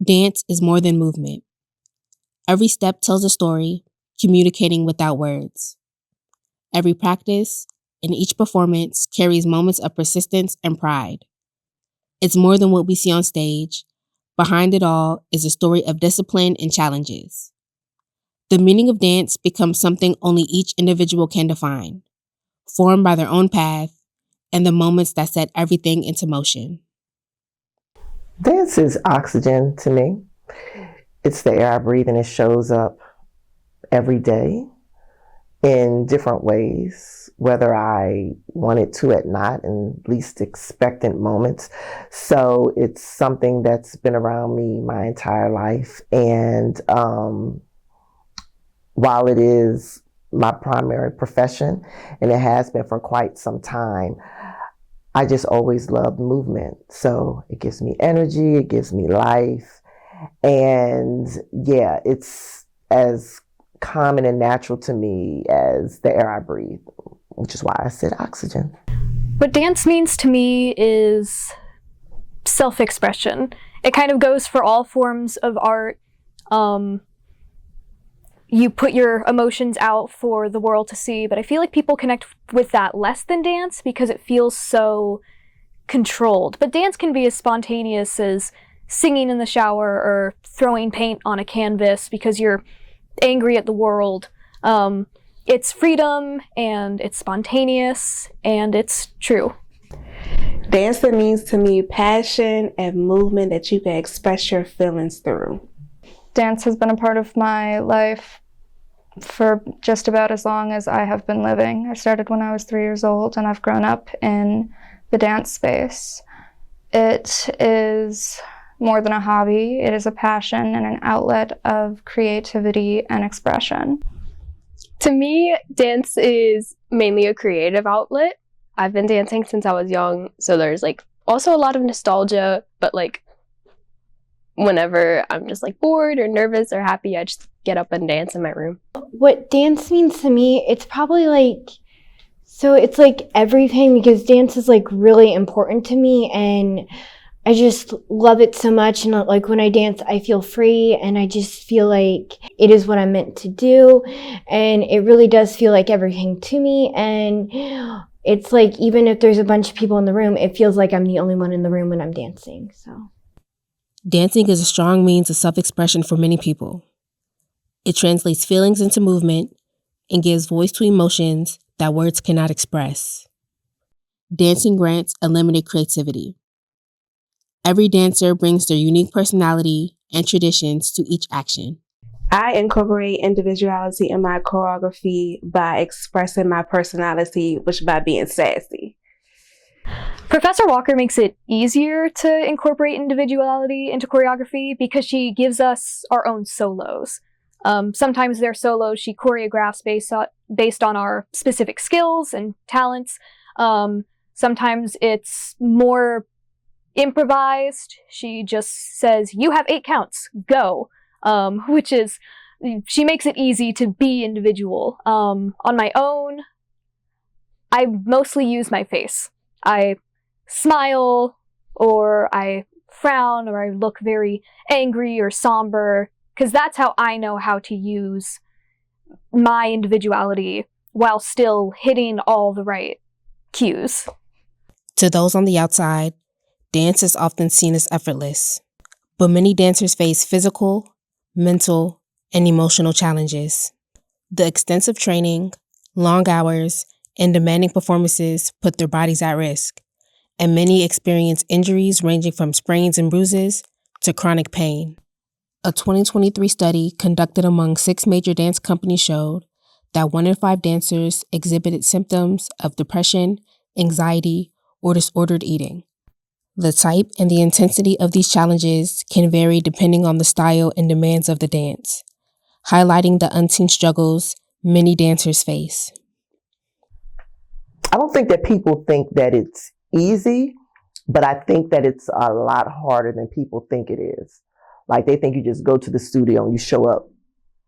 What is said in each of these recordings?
Dance is more than movement. Every step tells a story, communicating without words. Every practice and each performance carries moments of persistence and pride. It's more than what we see on stage. Behind it all is a story of discipline and challenges. The meaning of dance becomes something only each individual can define, formed by their own path and the moments that set everything into motion. Dance is oxygen to me. It's the air I breathe, and it shows up every day in different ways, whether I wanted to or not, in least expectant moments. So it's something that's been around me my entire life. And while it is my primary profession, and it has been for quite some time, I just always loved movement. So it gives me energy, it gives me life. And yeah, it's as common and natural to me as the air I breathe, which is why I said oxygen. What dance means to me is self-expression. It kind of goes for all forms of art. You put your emotions out for the world to see, but I feel like people connect with that less than dance because it feels so controlled. But dance can be as spontaneous as singing in the shower or throwing paint on a canvas because you're angry at the world. It's freedom, and it's spontaneous, and it's true. Dance means to me passion and movement that you can express your feelings through. Dance has been a part of my life for just about as long as I have been living. I started when I was 3 years old, and I've grown up in the dance space. It is more than a hobby. It is a passion and an outlet of creativity and expression. To me, dance is mainly a creative outlet. I've been dancing since I was young, so there's also a lot of nostalgia, but whenever I'm just bored or nervous or happy, I just get up and dance in my room. What dance means to me, it's probably it's everything, because dance is really important to me, and I just love it so much. And when I dance, I feel free, and I just feel like it is what I'm meant to do. And it really does feel like everything to me. And it's even if there's a bunch of people in the room, it feels like I'm the only one in the room when I'm dancing. So Dancing is a strong means of self-expression for many people. It translates feelings into movement and gives voice to emotions that words cannot express. Dancing grants unlimited creativity. Every dancer brings their unique personality and traditions to each action. I incorporate individuality in my choreography by expressing my personality, which by being sassy. Professor Walker makes it easier to incorporate individuality into choreography because she gives us our own solos. Sometimes they're solos she choreographs based on our specific skills and talents. Sometimes it's more improvised. She just says, "You have 8 counts, go," she makes it easy to be individual. On my own, I mostly use my face. I smile, or I frown, or I look very angry or somber, because that's how I know how to use my individuality while still hitting all the right cues. To those on the outside, dance is often seen as effortless, but many dancers face physical, mental, and emotional challenges. The extensive training, long hours, and demanding performances put their bodies at risk, and many experience injuries ranging from sprains and bruises to chronic pain. A 2023 study conducted among 6 major dance companies showed that 1 in 5 dancers exhibited symptoms of depression, anxiety, or disordered eating. The type and the intensity of these challenges can vary depending on the style and demands of the dance, highlighting the unseen struggles many dancers face. I don't think that people think that it's easy, but I think that it's a lot harder than people think it is. They think you just go to the studio and you show up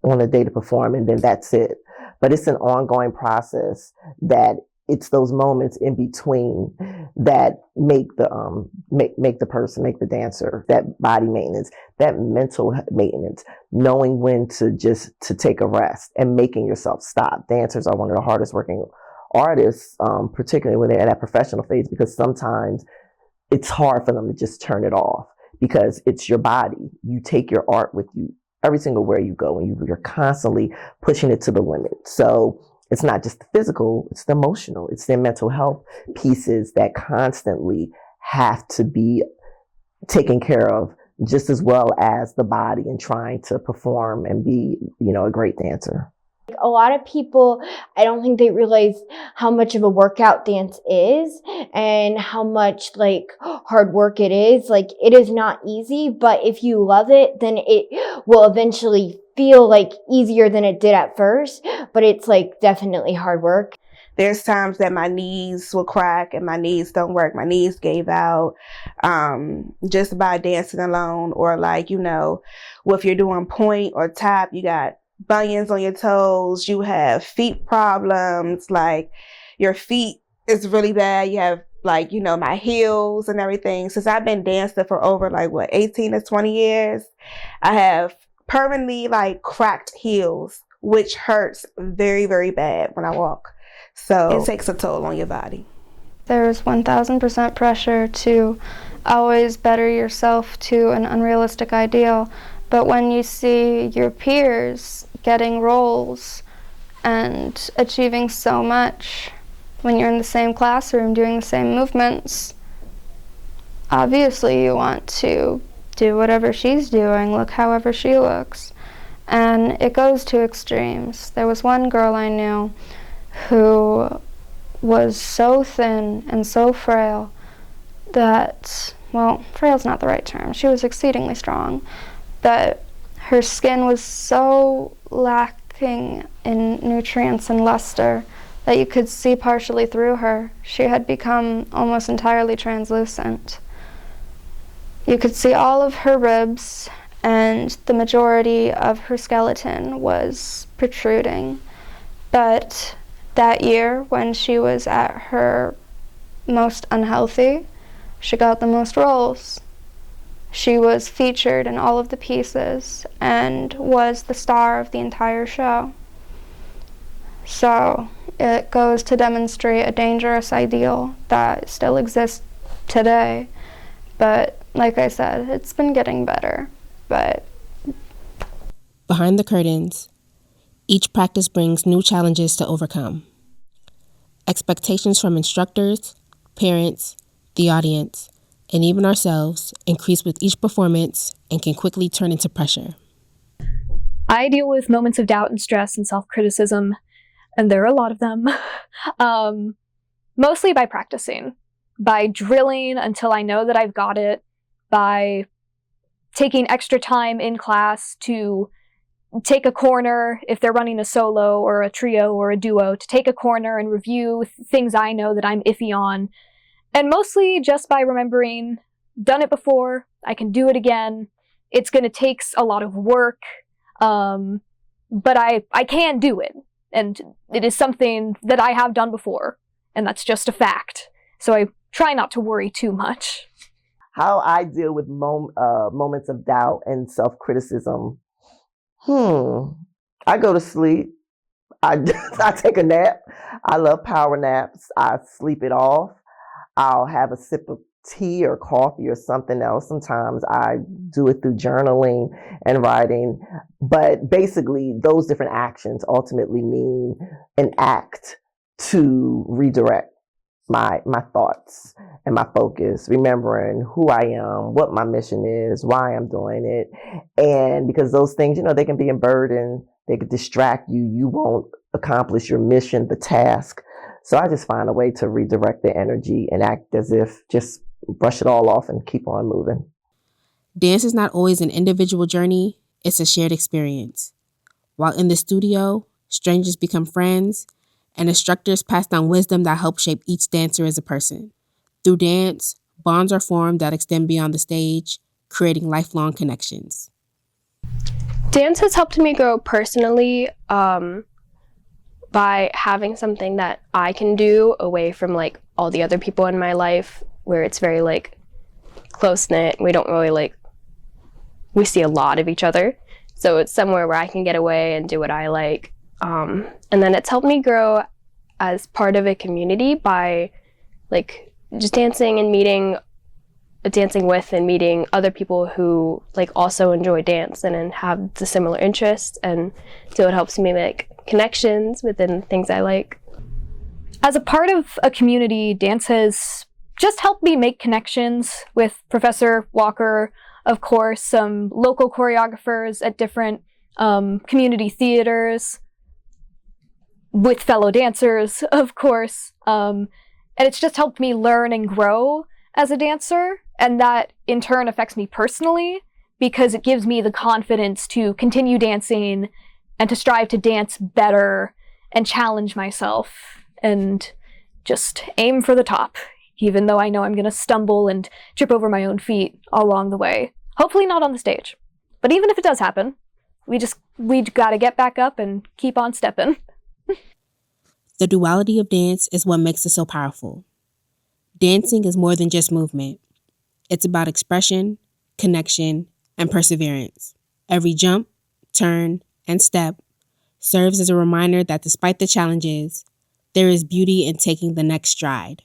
on a day to perform and then that's it. But it's an ongoing process that it's those moments in between that make the person, make the dancer, that body maintenance, that mental maintenance, knowing when to take a rest and making yourself stop. Dancers are one of the hardest working artists, particularly when they're at that professional phase, because sometimes it's hard for them to just turn it off because it's your body. You take your art with you every single where you go, and you're constantly pushing it to the limit. So it's not just the physical, it's the emotional, it's their mental health pieces that constantly have to be taken care of just as well as the body and trying to perform and be, a great dancer. A lot of people, I don't think they realize how much of a workout dance is and how much hard work it is. It is not easy, but if you love it, then it will eventually feel easier than it did at first, but it's definitely hard work. There's times that my knees will crack and my knees don't work. My knees gave out just by dancing alone, or if you're doing point or tap, you got bunions on your toes, you have feet problems, your feet is really bad, you have my heels and everything. Since I've been dancing for over 18 to 20 years, I have permanently cracked heels, which hurts very, very bad when I walk. So it takes a toll on your body. There's 1000% pressure to always better yourself to an unrealistic ideal. But when you see your peers getting roles and achieving so much, when you're in the same classroom doing the same movements, obviously you want to do whatever she's doing, look however she looks. And it goes to extremes. There was one girl I knew who was so thin and so frail that, frail's not the right term. She was exceedingly strong, but her skin was so lacking in nutrients and luster that you could see partially through her. She had become almost entirely translucent. You could see all of her ribs, and the majority of her skeleton was protruding. But that year, when she was at her most unhealthy, she got the most roles. She was featured in all of the pieces and was the star of the entire show. So it goes to demonstrate a dangerous ideal that still exists today. But like I said, it's been getting better. But behind the curtains, each practice brings new challenges to overcome. Expectations from instructors, parents, the audience, and even ourselves increase with each performance and can quickly turn into pressure. I deal with moments of doubt and stress and self-criticism, and there are a lot of them, mostly by practicing, by drilling until I know that I've got it, by taking extra time in class to take a corner if they're running a solo or a trio or a duo, to take a corner and review things I know that I'm iffy on. And mostly just by remembering, done it before, I can do it again. It's going to take a lot of work, but I can do it. And it is something that I have done before, and that's just a fact. So I try not to worry too much. How I deal with moments of doubt and self-criticism. I go to sleep. I take a nap. I love power naps. I sleep it off. I'll have a sip of tea or coffee or something else. Sometimes I do it through journaling and writing. But basically, those different actions ultimately mean an act to redirect my thoughts and my focus, remembering who I am, what my mission is, why I'm doing it. And because those things, they can be a burden, they could distract you, you won't accomplish your mission, the task. So I just find a way to redirect the energy and act as if just brush it all off and keep on moving. Dance is not always an individual journey, it's a shared experience. While in the studio, strangers become friends, and instructors pass down wisdom that helps shape each dancer as a person. Through dance, bonds are formed that extend beyond the stage, creating lifelong connections. Dance has helped me grow personally. by having something that I can do away from like all the other people in my life, where it's very like close-knit. We don't really like, we see a lot of each other. So it's somewhere where I can get away and do what I like. And then it's helped me grow as part of a community by like just dancing with and meeting other people who like also enjoy dance and have the similar interests. And so it helps me make connections within things I like. As a part of a community, dance has just helped me make connections with Professor Walker, of course, some local choreographers at different community theaters, with fellow dancers, of course. And it's just helped me learn and grow as a dancer. And that in turn affects me personally, because it gives me the confidence to continue dancing and to strive to dance better and challenge myself and just aim for the top, even though I know I'm going to stumble and trip over my own feet along the way. Hopefully not on the stage. But even if it does happen, we got to get back up and keep on stepping. The duality of dance is what makes it so powerful. Dancing is more than just movement. It's about expression, connection, and perseverance. Every jump, turn, and step serves as a reminder that despite the challenges, there is beauty in taking the next stride.